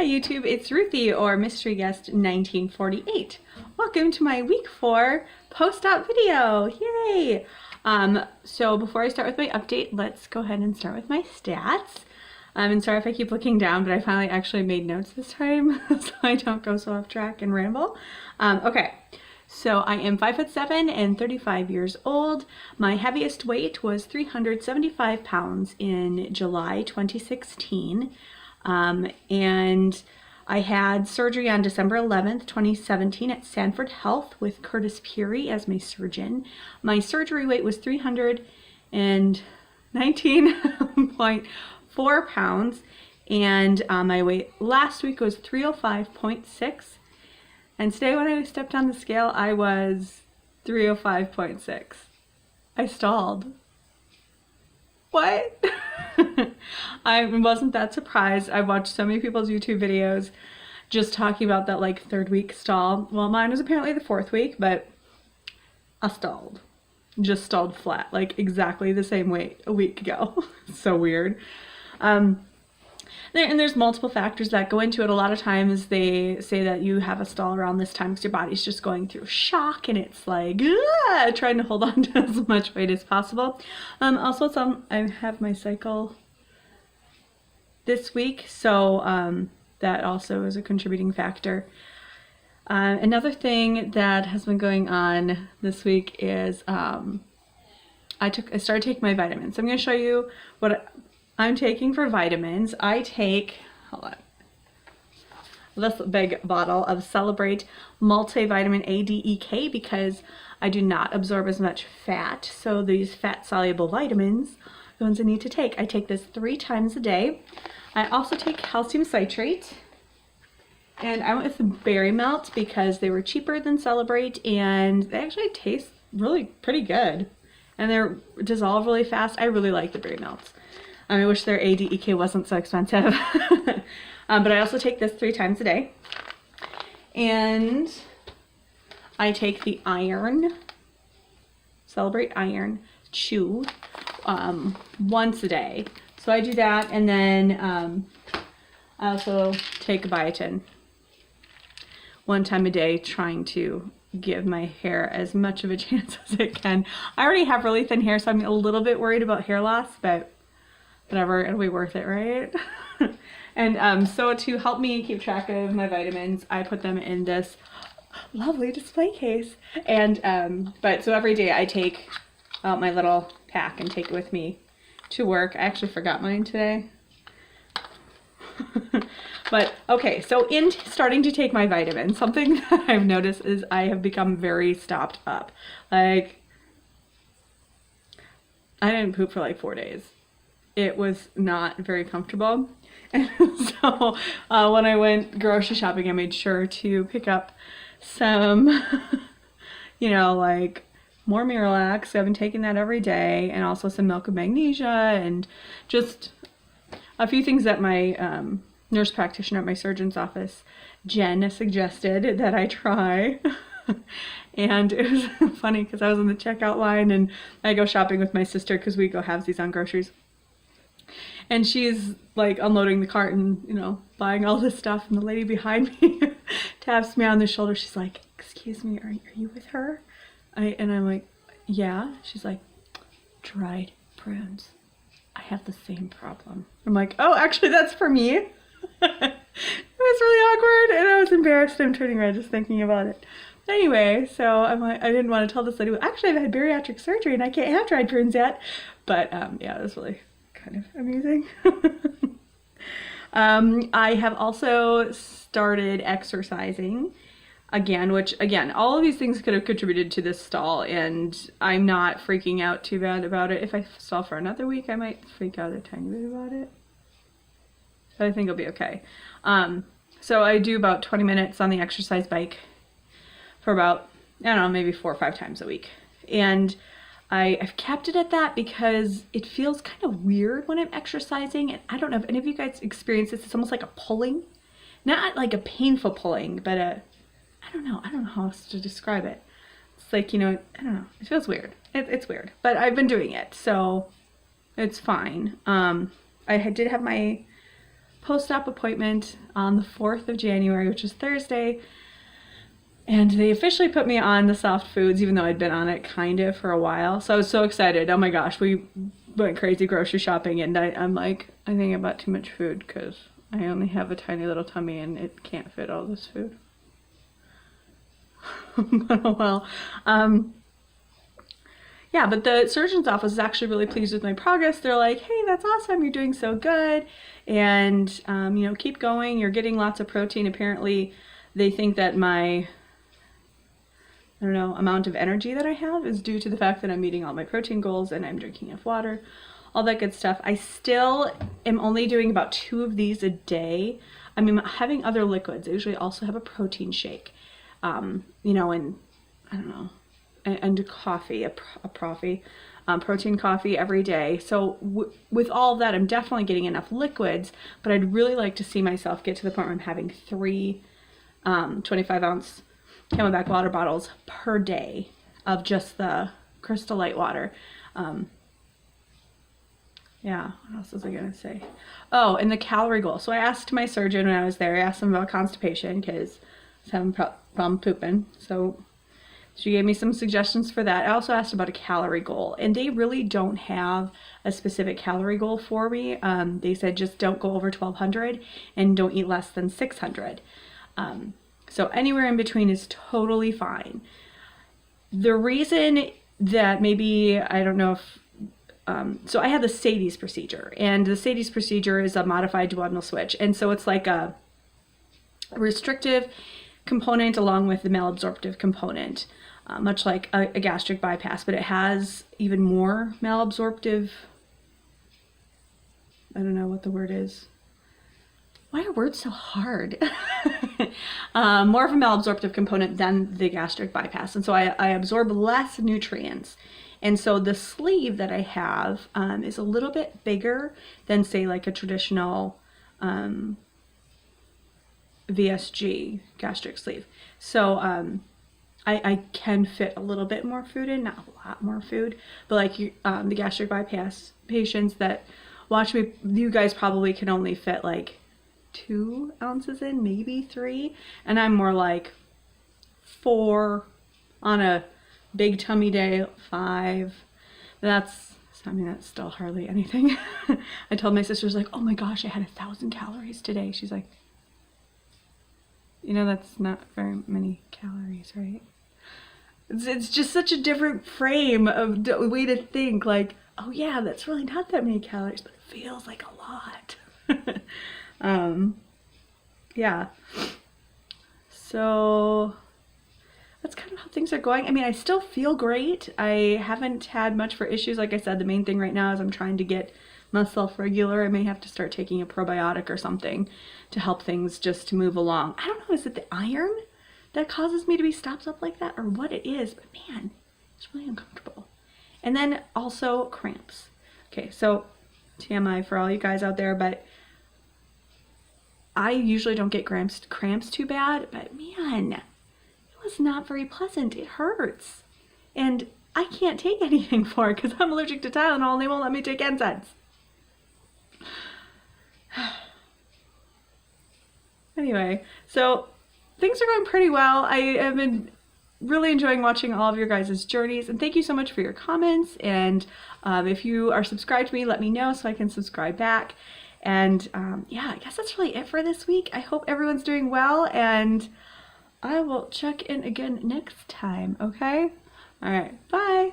Hi YouTube, it's Ruthie or Mystery Guest 1948. Welcome to my week 4 post-op video. Yay! So before I start with my update, let's go ahead and start with my stats. And sorry if I keep looking down, but I finally actually made notes this time so I don't go so off track and ramble. Okay. So I am 5'7" and 35 years old. My heaviest weight was 375 pounds in July 2016. And I had surgery on December 11th, 2017 at Sanford Health with Curtis Peary as my surgeon. My surgery weight was 319.4 pounds, and my weight last week was 305.6. And today when I stepped on the scale, I was 305.6. I stalled. What? I wasn't that surprised. I watched so many people's YouTube videos just talking about that like 3rd week stall. Well, mine was apparently the 4th week, but I stalled. Just stalled flat, like exactly the same weight a week ago. So weird. There's multiple factors that go into it. A lot of times they say that you have a stall around this time because your body's just going through shock and it's like trying to hold on to as much weight as possible. Also, I have my cycle this week, so that also is a contributing factor. Another thing that has been going on this week is I started taking my vitamins. I'm going to show you what I'm taking for vitamins. I take, hold on, this big bottle of Celebrate Multivitamin A, D, E, K because I do not absorb as much fat. So these fat soluble vitamins, the ones I need to take. I take this 3 times a day. I also take calcium citrate. And I went with the berry melt because they were cheaper than Celebrate and they actually taste really pretty good. And they're dissolve really fast. I really like the berry melts. I wish their ADEK wasn't so expensive. But I also take this 3 times a day. And I take the iron, Celebrate Iron Chew, once a day. So I do that, and then I also take a biotin 1 time a day, trying to give my hair as much of a chance as it can. I already have really thin hair, so I'm a little bit worried about hair loss, but whatever, it'll be worth it, right? And so to help me keep track of my vitamins, I put them in this lovely display case. And but so every day I take out my little pack and take it with me to work. I actually forgot mine today. But okay, so in starting to take my vitamins, something that I've noticed is I have become very stopped up. Like, I didn't poop for like 4 days. It was not very comfortable. And so when I went grocery shopping, I made sure to pick up some, like more Miralax. I've been taking that every day, and also some milk of magnesia, and just a few things that my nurse practitioner at my surgeon's office, Jen, suggested that I try. And it was funny because I was in the checkout line, and I go shopping with my sister because we go halvesies on groceries. And she's like unloading the cart and, buying all this stuff. And the lady behind me taps me on the shoulder. She's like, "Excuse me, are you with her?" And I'm like, "Yeah." She's like, "Dried prunes. I have the same problem." I'm like, "Oh, actually that's for me." It was really awkward and I was embarrassed. I'm turning red just thinking about it. Anyway, so I'm like, I didn't want to tell this lady, well, actually I've had bariatric surgery and I can't have dried prunes yet. But yeah, it was really kind of amusing. I have also started exercising again, which again, all of these things could have contributed to this stall, and I'm not freaking out too bad about it. If I stall for another week, I might freak out a tiny bit about it, but I think it'll be okay. So I do about 20 minutes on the exercise bike for about, I don't know, maybe 4 or 5 times a week. And I've kept it at that because it feels kind of weird when I'm exercising. And I don't know if any of you guys experience this. It's almost like a pulling. Not like a painful pulling, but I don't know how else to describe it. It's like, I don't know. It feels weird. It's weird. But I've been doing it, so it's fine. I did have my post-op appointment on the 4th of January, which is Thursday. And they officially put me on the soft foods, even though I'd been on it kind of for a while. So I was so excited. Oh my gosh, we went crazy grocery shopping, and I'm like, I think I bought too much food because I only have a tiny little tummy and it can't fit all this food. But oh well. Yeah, but the surgeon's office is actually really pleased with my progress. They're like, hey, that's awesome. You're doing so good. And, you know, keep going. You're getting lots of protein. Apparently, they think that my, I don't know, amount of energy that I have is due to the fact that I'm meeting all my protein goals and I'm drinking enough water, all that good stuff. I still am only doing about 2 of these a day. I mean, having other liquids. I usually also have a protein shake, you know, and I don't know, and coffee, a protein coffee every day. So with all of that, I'm definitely getting enough liquids, but I'd really like to see myself get to the point where I'm having 3 25-ounce Camelback water bottles per day of just the Crystal Light water. Yeah, what else was I gonna say? Oh, and the calorie goal. So I asked my surgeon when I was there, I asked him about constipation because I was having problem pooping. So she gave me some suggestions for that. I also asked about a calorie goal, and they really don't have a specific calorie goal for me. They said just don't go over 1,200 and don't eat less than 600. So anywhere in between is totally fine. The reason that maybe, I don't know if, so I had the SADI-S procedure, and the SADI-S procedure is a modified duodenal switch. And so it's like a restrictive component along with the malabsorptive component, much like a gastric bypass, but it has even more malabsorptive, I don't know what the word is. Why are words so hard? More of a malabsorptive component than the gastric bypass. And so I absorb less nutrients. And so the sleeve that I have is a little bit bigger than, say, like a traditional VSG gastric sleeve. So I can fit a little bit more food in, not a lot more food, but like the gastric bypass patients that watch me, you guys probably can only fit like 2 ounces in, maybe 3, and I'm more like 4 on a big tummy day, 5. That's, I mean, that's still hardly anything. I told my sisters, like, oh my gosh, I had 1,000 calories today. She's like, you know, that's not very many calories, right? It's just such a different frame of way to think, like, oh yeah, that's really not that many calories, but it feels like a lot. Yeah, so that's kind of how things are going. I mean, I still feel great. I haven't had much for issues. Like I said, the main thing right now is I'm trying to get myself regular. I may have to start taking a probiotic or something to help things just to move along. I don't know, is it the iron that causes me to be stopped up like that or what it is, but man, it's really uncomfortable. And then also cramps. Okay, so TMI for all you guys out there, but I usually don't get cramps too bad, but man, it was not very pleasant. It hurts. And I can't take anything for it because I'm allergic to Tylenol and they won't let me take NSAIDs. Anyway, so things are going pretty well. I have been really enjoying watching all of your guys' journeys, and thank you so much for your comments. And if you are subscribed to me, let me know so I can subscribe back. And yeah, I guess that's really it for this week. I hope everyone's doing well, and I will check in again next time, okay? All right, bye.